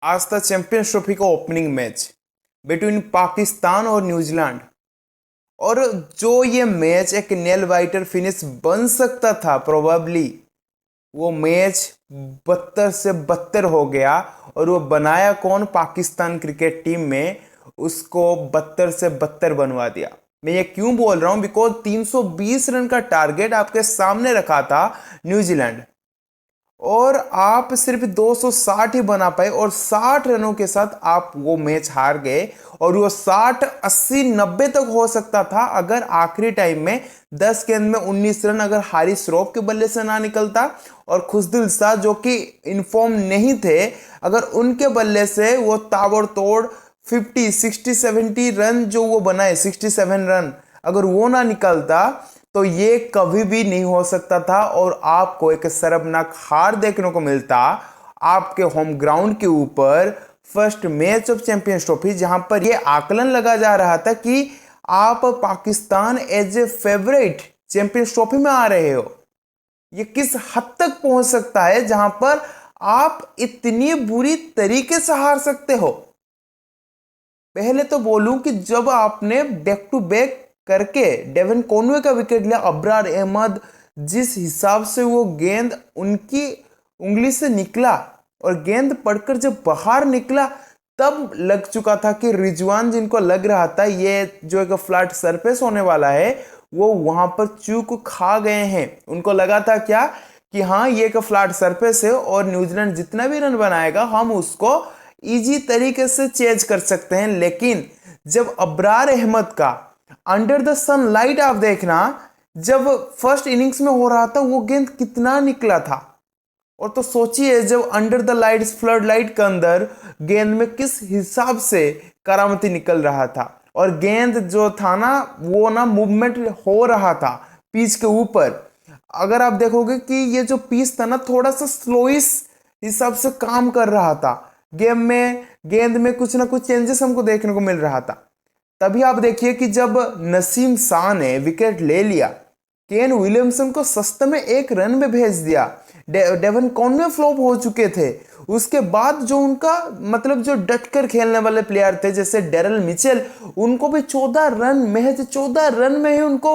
आज था champions trophy का ओपनिंग मैच बिटवीन पाकिस्तान और न्यूजीलैंड। और जो ये मैच एक नेल बाइटर फिनिश बन सकता था, प्रोबेबली वो मैच बदतर से बदतर हो गया। और वो बनाया कौन? पाकिस्तान क्रिकेट टीम में उसको बदतर से बदतर बनवा दिया। मैं ये क्यों बोल रहा हूं? बिकॉज 320 रन का टारगेट आपके सामने रखा था न्यूजीलैंड, और आप सिर्फ 260 ही बना पाए, और 60 रनों के साथ आप वो मैच हार गए। और वो 60 80 90 तक हो सकता था अगर आखिरी टाइम में 10 गेंद में 19 रन अगर हारिस रऊफ के बल्ले से ना निकलता, और खुशदिल शाह जो कि इन्फॉर्म नहीं थे, अगर उनके बल्ले से वो ताबड़तोड़ 50 60 70 रन जो वो बनाए, 67 रन, अगर वो ना निकलता तो ये कभी भी नहीं हो सकता था और आपको एक शर्मनाक हार देखने को मिलता आपके होम ग्राउंड के ऊपर। First match of champions trophy, जहां पर ये आकलन लगा जा रहा था कि आप Pakistan as a favourite champions trophy में आ रहे हो। ये किस हद तक पहुंच सकता है जहां पर आप इतनी बुरी तरीके से हार सकते हो। पहले तो बोलूं कि जब आपने बैक टू बैक करके डेविन कॉनवे का विकेट लिया, अबरार अहमद जिस हिसाब से वो गेंद उनकी उंगली से निकला और गेंद पड़कर जब बाहर निकला, तब लग चुका था कि रिजवान, जिनको लग रहा था ये जो एक फ्लैट सरफेस होने वाला है, वो वहां पर चूक खा गए हैं। उनको लगा था क्या कि हाँ, ये एक फ्लैट सरफेस है और न्यूजीलैंड जितना भी रन बनाएगा हम उसको इजी तरीके से चेज कर सकते हैं। लेकिन जब अबरार अहमद का अंडर द सनलाइट आप देखना, जब फर्स्ट इनिंग्स में हो रहा था, वो गेंद कितना निकला था। और तो सोचिए जब under the lights flood light के अंदर गेंद में किस हिसाब से करामती निकल रहा था। और गेंद जो था ना, वो ना मूवमेंट हो रहा था पिच के ऊपर। अगर आप देखोगे कि ये जो पिच था ना, थोड़ा सा स्लोइस हिसाब से काम कर रहा था। गेम में गेंद में कुछ ना कुछ चेंजेस हमको देखने को मिल रहा था। तभी आप देखिए कि जब नसीम शाह ने विकेट ले लिया, केन विलियमसन को सस्ते में 1 रन में भेज दिया, डेवन कॉनवे फ्लॉप हो चुके थे। उसके बाद जो उनका मतलब जो डट कर खेलने वाले प्लेयर थे जैसे डेरल मिचेल, उनको भी 14 रन, महज 14 रन में ही उनको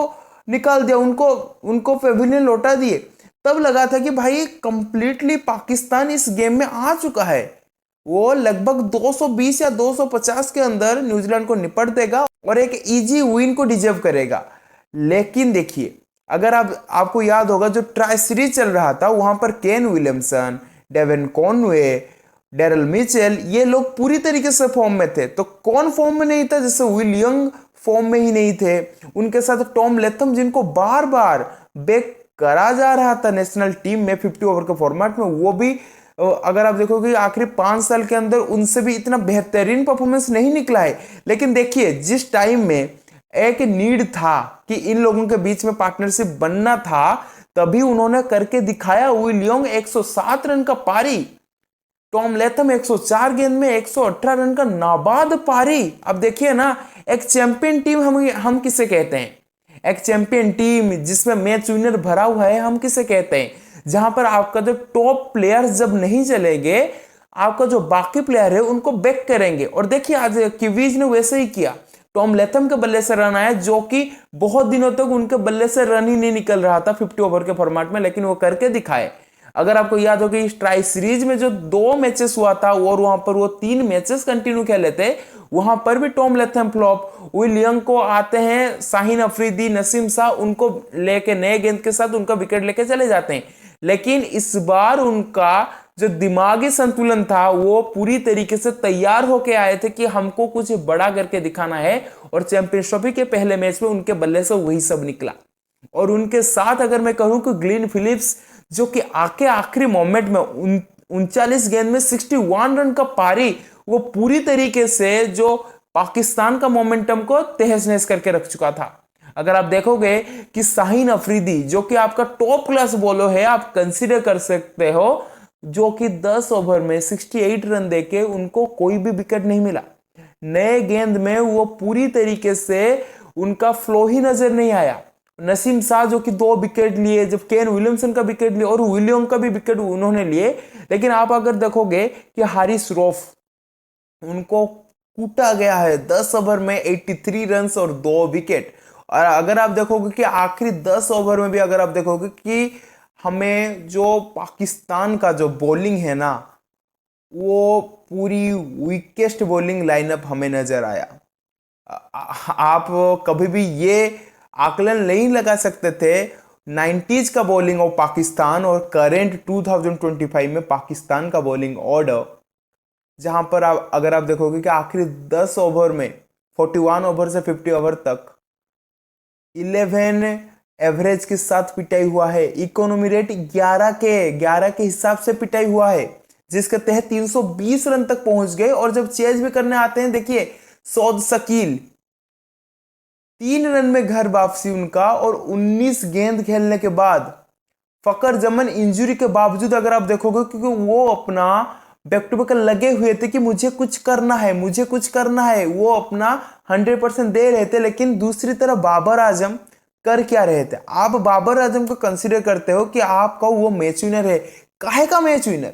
निकाल दिया, उनको उनको पेविलियन लौटा दिए। तब लगा था कि भाई कंप्लीटली पाकिस्तान इस गेम में आ चुका है। वो लगभग 220 या 250 के अंदर न्यूजीलैंड को निपट देगा और एक इजी विन को डिजर्व करेगा। लेकिन देखिए, अगर आपको याद होगा जो ट्राई सीरीज चल रहा था, वहां पर Kane Williamson, Devon Conway, Daryl Mitchell, ये लोग पूरी तरीके से फॉर्म में थे। तो कौन फॉर्म में नहीं था? जैसे विल यंग फॉर्म में ही नहीं थे, उनके साथ टॉम लेथम जिनको बार बार बैक करा जा रहा था नेशनल टीम में 50 ओवर के फॉर्मेट में, वो भी अगर आप देखोगे आखिरी 5 साल के अंदर उनसे भी इतना बेहतरीन परफॉर्मेंस नहीं निकला है। लेकिन देखिए, जिस टाइम में एक नीड था कि इन लोगों के बीच में पार्टनरशिप बनना था, तभी उन्होंने करके दिखाया। विल यंग 107 रन का पारी, टॉम लेथम 104 गेंद में 118 रन का नाबाद पारी। अब देखिए ना, एक चैंपियन टीम हम किसे कहते हैं? एक चैंपियन टीम जिसमें मैच विनर भरा हुआ है, हम किसे कहते हैं? जहां पर आपका जो टॉप प्लेयर जब नहीं चलेंगे, आपका जो बाकी प्लेयर है उनको बैक करेंगे। और देखिए आज किवीज ने वैसे ही किया। टॉम लेथम के बल्ले से रन आया, जो कि बहुत दिनों तक उनके बल्ले से रन ही नहीं निकल रहा था 50 ओवर के फॉर्मेट में, लेकिन वो करके दिखाए। अगर आपको याद हो कि इस ट्राई सीरीज में जो 2 मैचेस हुआ था और वहां पर वो 3 मैचेस कंटिन्यू खेले थे, वहां पर भी Tom Latham flop. Will young को आते हैं शाहीन अफरीदी, नसीम शाह, उनको लेके नए गेंद के साथ उनका विकेट लेके चले जाते हैं। लेकिन इस बार उनका जो दिमागी संतुलन था वो पूरी तरीके से तैयार होके आए थे कि हमको कुछ बड़ा करके दिखाना है। और चैंपियंस ट्रॉफी के पहले मैच में उनके बल्ले से वही सब निकला। और उनके साथ अगर मैं कहूं कि ग्लेन फिलिप्स, जो कि आके आखिरी मोमेंट में 39 गेंद में 61 रन का पारी, वो पूरी तरीके से जो पाकिस्तान का मोमेंटम को तहस नहस करके रख चुका था। अगर आप देखोगे कि शाहीन अफरीदी, जो कि आपका टॉप क्लास बॉलर है, आप कंसीडर कर सकते हो, जो कि 10 ओवर में 68 रन देके उनको कोई भी विकेट नहीं मिला। नए गेंद में वो पूरी तरीके से उनका फ्लो ही नजर नहीं आया। नसीम शाह जो कि 2 विकेट लिए, जब केन विलियमसन का विकेट लिए और विलियम का भी विकेट उन्होंने लिए। लेकिन आप अगर देखोगे कि हारिस रऊफ, उनको कूटा गया है 10 ओवर में 83 रन और 2 विकेट। और अगर आप देखोगे कि आखिरी 10 ओवर में भी अगर आप देखोगे कि हमें जो पाकिस्तान का जो बॉलिंग है ना, वो पूरी वीकेस्ट बॉलिंग लाइनअप हमें नजर आया। आप कभी भी ये आकलन नहीं लगा सकते थे 90s का बॉलिंग ऑफ पाकिस्तान और करेंट 2025 में पाकिस्तान का बॉलिंग ऑर्डर, जहां पर आप अगर आप देखोगे कि आखिरी 10 ओवर में 41 ओवर से 50 ओवर तक 11 एवरेज के साथ पिटाई हुआ है। इकोनॉमी रेट 11 के हिसाब से पिटाई हुआ है, जिसके तहत 320 रन तक पहुंच गए। और जब चेज भी करने आते हैं, देखिए सौद शकील 3 रन में घर वापसी उनका, और 19 गेंद खेलने के बाद फकर जमन इंजरी के बावजूद अगर आप देखोगे, क्योंकि वो अपना बैक टू बैक लगे हुए थे कि मुझे कुछ करना है, मुझे कुछ करना है, वो अपना 100% दे रहे थे। लेकिन दूसरी तरफ बाबर आजम कर क्या रहे थे? आप बाबर आजम को कंसीडर करते हो कि आपका वो मैच विनर है। काहे का मैच विनर?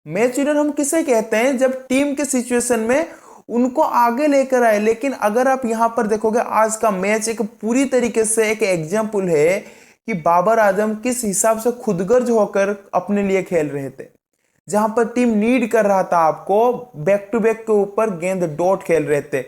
मैच विनर हम किसे कहते हैं? जब टीम के सिचुएशन में उनको आगे लेकर आए। लेकिन अगर आप यहां पर देखोगे, आज का मैच एक पूरी तरीके से एक एग्जाम्पल है कि बाबर आजम किस हिसाब से खुदगर्ज होकर अपने लिए खेल रहे थे। जहां पर टीम नीड कर रहा था आपको, बैक टू बैक के ऊपर गेंद डॉट खेल रहे थे।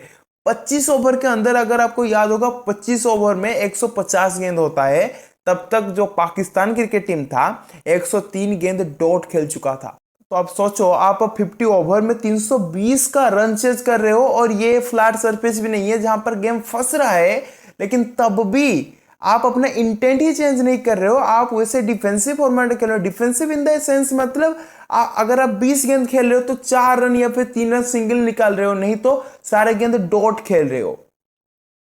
25 ओवर के अंदर अगर आपको याद होगा, 25 ओवर में 150 गेंद होता है। तब तक जो पाकिस्तान क्रिकेट टीम था 103 गेंद डॉट खेल चुका था। तो आप सोचो, आप 50 ओवर में 320 का रन चेज कर रहे हो, और ये फ्लैट सरफेस भी नहीं है जहां पर गेम फंस रहा है। लेकिन तब भी आप अपना इंटेंट ही चेंज नहीं कर रहे हो, आप वैसे डिफेंसिव फॉर्मेट खेल रहे हो। डिफेंसिव इन द सेंस मतलब अगर आप 20 गेंद खेल रहे हो तो 4 रन या फिर 3 रन सिंगल निकाल रहे हो, नहीं तो सारे गेंद डॉट खेल रहे हो।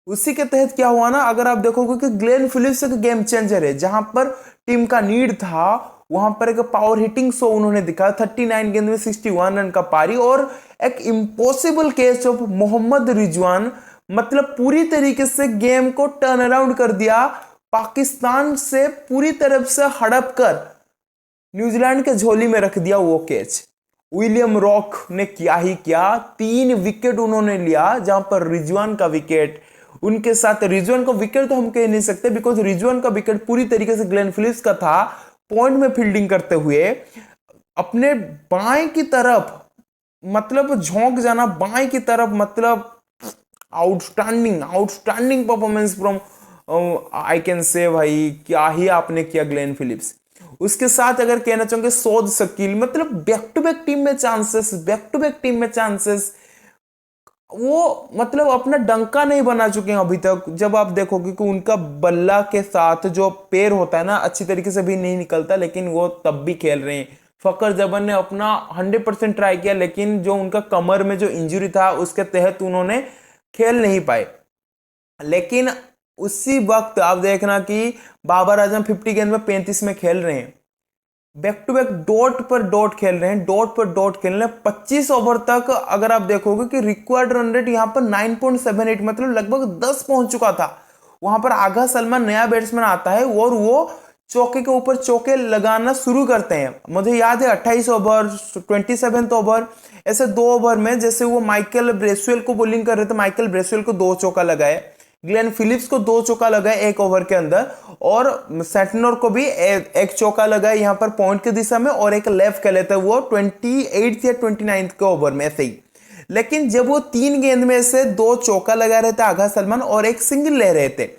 उसी के तहत क्या हुआ ना, अगर आप देखोगे कि ग्लेन फिलिप्स एक गेम चेंजर है। जहां पर टीम का नीड था, वहां पर एक पावर हिटिंग शो उन्होंने दिखाया। 39 गेंद में 61 रन का पारी, और एक impossible case of Mohammad Rizwan, मतलब पूरी तरीके से गेम को टर्न अराउंड कर दिया। पाकिस्तान से पूरी तरफ से हड़प कर न्यूजीलैंड के झोली में रख दिया वो कैच। विलियम रॉक ने क्या ही क्या, 3 विकेट उन्होंने लिया, जहां पर रिजवान का विकेट उनके साथ। रिजवान का विकेट तो हम कह नहीं सकते, बिकॉज रिजवान का विकेट पूरी तरीके से ग्लेन फिलिप्स का था। पॉइंट में फील्डिंग करते हुए अपने बाएं की तरफ, मतलब झोंक जाना बाएं की तरफ, मतलब outstanding performance from I can say. भाई क्या ही आपने किया ग्लेन फिलिप्स। उसके साथ अगर कहना चाहूंगे सौद शकील, मतलब बैक टू बैक टीम में चांसेस, वो मतलब अपना डंका नहीं बना चुके हैं अभी तक। जब आप देखोगे कि उनका बल्ला के साथ जो पैर होता है ना, अच्छी तरीके से भी नहीं निकलता, लेकिन वो तब भी खेल रहे हैं। फकर जबन ने अपना 100% ट्राई किया, लेकिन जो उनका कमर में जो इंजरी था उसके तहत उन्होंने खेल नहीं पाए। लेकिन उसी वक्त आप देखना कि बाबर आजम 50 गेंद में 35 में खेल रहे हैं, बैक टू बैक डॉट पर डॉट खेल रहे हैं, 25 ओवर तक अगर आप देखोगे कि रिक्वायर्ड रन रेट यहां पर 9.78, मतलब लगभग 10 पहुंच चुका था। वहां पर आगा सलमान नया बैट्समैन आता है और वो चौके के ऊपर चौके लगाना शुरू करते हैं। मुझे याद है 28 ओवर, 27 ओवर, ऐसे 2 ओवर में जैसे वो माइकल ब्रेसवेल को बॉलिंग कर रहे थे, माइकल ब्रेसवेल को 2 चौका लगाए, ग्लेन फिलिप्स को 2 चौका लगाए 1 ओवर के अंदर, और सेंटनर को भी एक चौका लगाए यहां पर पॉइंट की दिशा में, और एक लेफ्ट खेले थे वो 28 या 29 के ओवर में ऐसे ही। लेकिन जब वो 3 गेंद में से 2 चौका लगा रहे थे आगा सलमान और एक सिंगल ले रहे थे,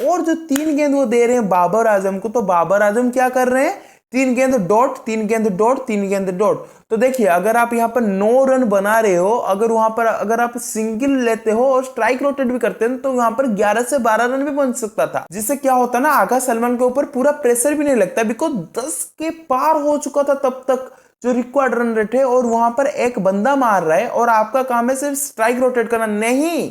और जो 3 गेंद वो दे रहे हैं बाबर आजम को, तो बाबर आजम क्या कर रहे हैं, 3 गेंद डॉट, 3 गेंद डॉट, 3 गेंद डॉट। तो देखिए अगर आप यहां पर 9 रन बना रहे हो, अगर वहां पर अगर आप सिंगल लेते हो और स्ट्राइक रोटेट भी करते हैं, तो वहां पर 11 से 12 रन भी बन सकता था। जिससे क्या होता ना, आगा सलमान के ऊपर पूरा प्रेशर भी नहीं लगता, बिकॉज 10 के पार हो चुका था तब तक जो रिक्वायर्ड रन रेट है, और वहां पर एक बंदा मार रहा है और आपका काम है सिर्फ स्ट्राइक रोटेट करना। नहीं,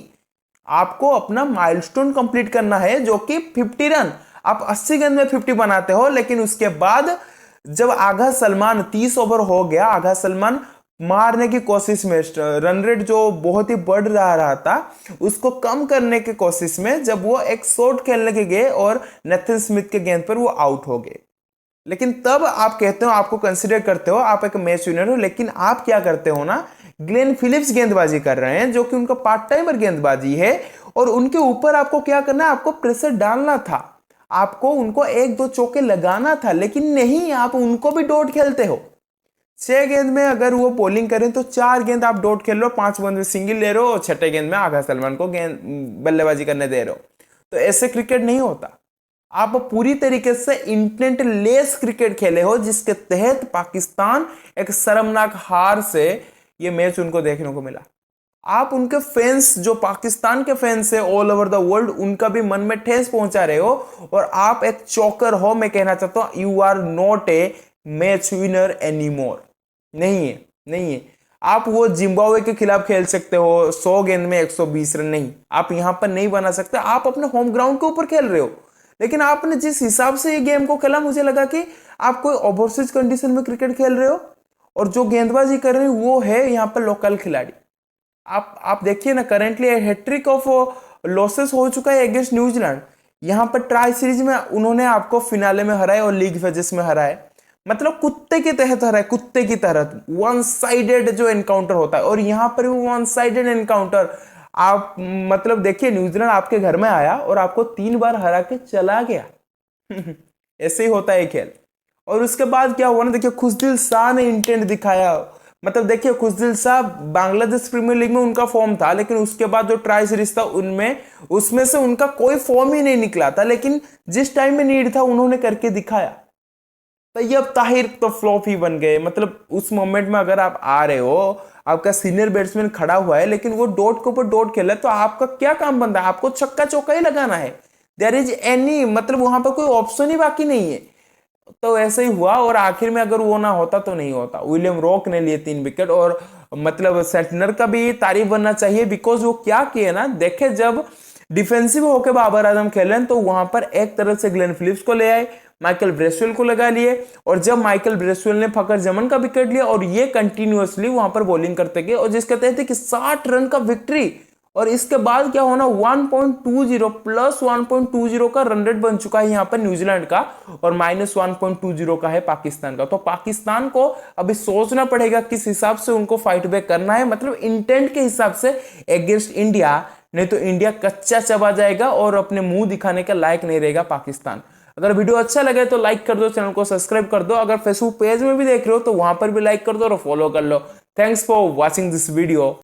आपको अपना माइलस्टोन कंप्लीट करना है, जो कि 50 रन। आप 80 गेंद में 50 बनाते हो, लेकिन उसके बाद जब आगा सलमान 30 ओवर हो गया, आगा सलमान मारने की कोशिश में, रन रेट जो बहुत ही बढ़ रहा था उसको कम करने की कोशिश में, जब वो एक शॉट खेलने के गए और नेथन स्मिथ के गेंद पर वो आउट हो गए। लेकिन तब आप कहते हो, आपको कंसिडर करते हो, आप एक मैच विनर हो, लेकिन आप क्या करते हो ना, ग्लेन फिलिप्स गेंदबाजी कर रहे हैं जो कि उनका पार्ट टाइमर गेंदबाजी है, और उनके ऊपर आपको क्या करना है, आपको प्रेशर डालना था, आपको उनको एक दो चौके लगाना था, लेकिन नहीं, आप उनको भी डॉट खेलते हो। 6 गेंद में अगर वो बॉलिंग करें तो 4 गेंद आप डॉट खेल रहे हो, 5 गेंद में सिंगल ले रहे हो, और छठे गेंद में आगा सलमान को गेंद बल्लेबाजी करने दे रहे हो। तो ऐसे क्रिकेट नहीं होता। आप पूरी तरीके से इंटेंट लेस क्रिकेट खेले हो, जिसके तहत पाकिस्तान एक शर्मनाक हार से ये मैच उनको देखने को मिला। आप उनके फैंस, जो पाकिस्तान के फैंस है ऑल ओवर द वर्ल्ड, उनका भी मन में ठेस पहुंचा रहे हो, और आप एक चौकर हो। मैं कहना चाहता हूं, you are not a match winner any more. नहीं है, नहीं है। आप वो जिम्बाब्वे के खिलाफ खेल सकते हो 100 गेंद में 120 रन, नहीं, आप यहां पर नहीं बना सकते। आप अपने होम ग्राउंड के ऊपर खेल रहे हो, लेकिन आपने जिस हिसाब से ये गेम को खेला, मुझे लगा कि आप कोई ओवरसीज कंडीशन में क्रिकेट खेल रहे हो, और जो गेंदबाजी कर रहे हो वो है यहाँ पर लोकल खिलाड़ी। आप देखिए ना, करेंटली हैट्रिक ऑफ लॉसेस हो चुका है अगेंस्ट न्यूजीलैंड। यहाँ पर ट्राई सीरीज में उन्होंने आपको फिनाले में हराए और लीग फेजेस में हराए, मतलब कुत्ते के तहत हराए, कुत्ते की तरह वन साइडेड जो एनकाउंटर होता है, और यहाँ पर भी वन साइडेड एनकाउंटर। आप मतलब देखिए, न्यूजीलैंड आपके घर में आया और आपको 3 बार हरा के चला गया। ऐसे ही होता है खेल। और उसके बाद क्या हुआ ना, देखिए खुशदिल शाह ने इंटेंट दिखाया। मतलब देखिए, खुशदिल शाह बांग्लादेश प्रीमियर लीग में उनका फॉर्म था, लेकिन उसके बाद जो ट्राई सीरीज था उनमें, उसमें से उनका कोई फॉर्म ही नहीं निकला था, लेकिन जिस टाइम में नीड था उन्होंने करके दिखाया। तैयब ताहिर तो फ्लॉप ही बन गए। मतलब उस मोमेंट में अगर आप आ रहे हो, आपका सीनियर बैट्समैन खड़ा हुआ है, लेकिन वो डॉट के ऊपर डॉट खेल रहा है, तो आपका क्या काम बनता है, आपको छक्का चौका ही लगाना है। देयर इज एनी, मतलब वहां पर कोई ऑप्शन ही बाकी नहीं है। तो ऐसे ही हुआ, और आखिर में अगर वो ना होता तो नहीं होता। विलियम रॉक ने लिए 3 विकेट, और मतलब सेंटनर का भी तारीफ बनना चाहिए, बिकॉज वो क्या किए ना, देखे जब डिफेंसिव होकर बाबर आजम खेले तो वहां पर एक तरफ से ग्लेन फिलिप्स को ले आए, माइकल ब्रेसवेल को लगा लिए, और जब माइकल ब्रेसवेल ने फकर जमन का विकेट लिया, और ये कंटिन्यूअसली वहां पर बॉलिंग करते गए, और जिसके तहत कि 60 रन का विक्ट्री। और इसके बाद क्या होना, 1.20 प्लस 1.20 का रन रेट बन चुका है यहाँ पर न्यूजीलैंड का, और माइनस 1.20 का है पाकिस्तान का। तो पाकिस्तान को अभी सोचना पड़ेगा किस हिसाब से उनको फाइट बैक करना है, मतलब इंटेंट के हिसाब से अगेंस्ट इंडिया, नहीं तो इंडिया कच्चा चबा जाएगा और अपने मुंह दिखाने का लायक नहीं रहेगा पाकिस्तान। अगर वीडियो अच्छा लगे तो लाइक कर दो, चैनल को सब्सक्राइब कर दो। अगर फेसबुक पेज में भी देख रहे हो तो वहां पर भी लाइक कर दो और फॉलो कर लो। Thanks for watching this video.